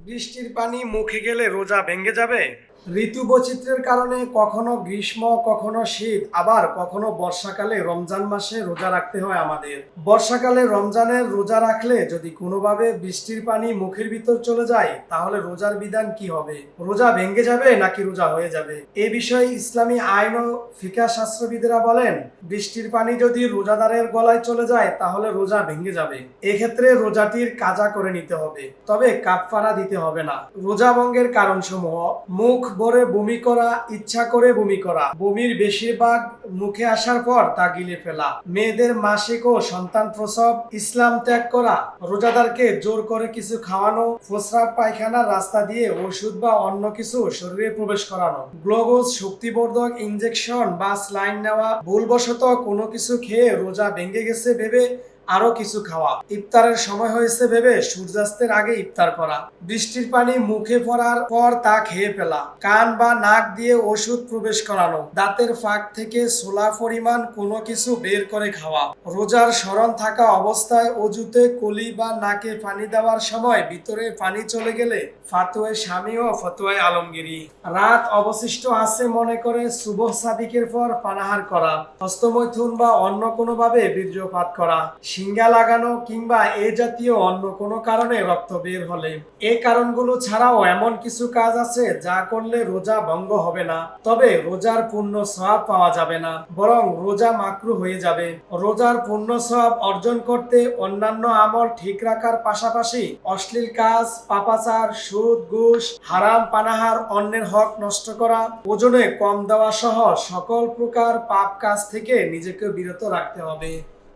বৃষ্টির পানি মুখে গেলে রোজা ভেঙে যাবে। ঋতু বৈচিত্র্যের কারণে কখনো গ্রীষ্ম, কখনো শীত, আবার কখনো বর্ষাকালে রমজান মাসে রোজা রাখতে হয় আমাদের। বর্ষাকালে রমজানের রোজা রাখলে যদি কোনোভাবে বৃষ্টির পানি মুখের ভিতর চলে যায়, তাহলে রোজার বিধান কি হবে? রোজা ভেঙে যাবে নাকি রোজা হয়ে যাবে? এ বিষয়ে ইসলামী আইন ও ফিকহ শাস্ত্রবিদরা বলেন, বৃষ্টির পানি যদি রোজাদারের গলায় চলে যায় তাহলে রোজা ভেঙে যাবে। এক্ষেত্রে রোজাটির কাজা করে নিতে হবে, তবে কাফফারা দিতে হবে না। রোজা ভঙ্গের কারণসমূহ: মুখ ভরে বমি করা, ইচ্ছা করে বমি করা, বমির বেশিরভাগ মুখে আসার পর তা গিলে ফেলা, মেয়েদের মাসিক ও সন্তান প্রসব, ইসলাম ত্যাগ করা, রোজাদারকে জোর করে কিছু খাওয়ানো, প্রস্রাব পায়খানার রাস্তা দিয়ে ওষুধ বা অন্য কিছু শরীরে প্রবেশ করানো, গ্লুকোজ, শক্তিবর্ধক ইনজেকশন বা স্লাইন নেওয়া, ভুলবশত কোনো কিছু খেয়ে রোজা ভেঙে গেছে ভেবে আরো কিছু খাওয়া, ইফতারের সময় হয়েছে ভেবে সূর্যাস্তের আগে ইফতার করা, বৃষ্টির পানি মুখে পড়ার পর তা খেয়ে ফেলা, কান বা নাক দিয়ে ওষুধ প্রবেশ করানো, দাঁতের ফাঁক থেকে ছোলা পরিমাণ কোনো কিছু বের করে খাওয়া, রোজার স্মরণ থাকা অবস্থায় অজুতে কলি বা নাকে পানি দেওয়ার সময় ভিতরে পানি চলে গেলে ফাতোয়া স্বামী ও ফতোয়া আলমগীরি, রাত অবশিষ্ট আছে মনে করে সুবহ সাদিকের পর পানাহার করা, হস্তমৈথুন বা অন্য কোনোভাবে বীর্যপাত করা, শিঙ্গা লাগানো কিংবা এ জাতীয় অন্য কোনো কারণে রক্ত বের হলে। এই কারণগুলো ছাড়াও এমন কিছু কাজ আছে যা করলে রোজা ভঙ্গ হবে না, তবে রোজার পূর্ণ সওয়াব পাওয়া যাবে না, বরং রোজা মাকরুহ হয়ে যাবে। রোজার পূর্ণ সওয়াব অর্জন করতে অন্যান্য আমল ঠিক রাখার পাশাপাশি অশ্লীল কাজ, পাপাচার, সুদ, ঘুষ, হারাম পানাহার, অন্যের হক নষ্ট করা, ওজনে কম দেওয়া সহ সকল প্রকার পাপ কাজ থেকে নিজেকে বিরত রাখতে হবে।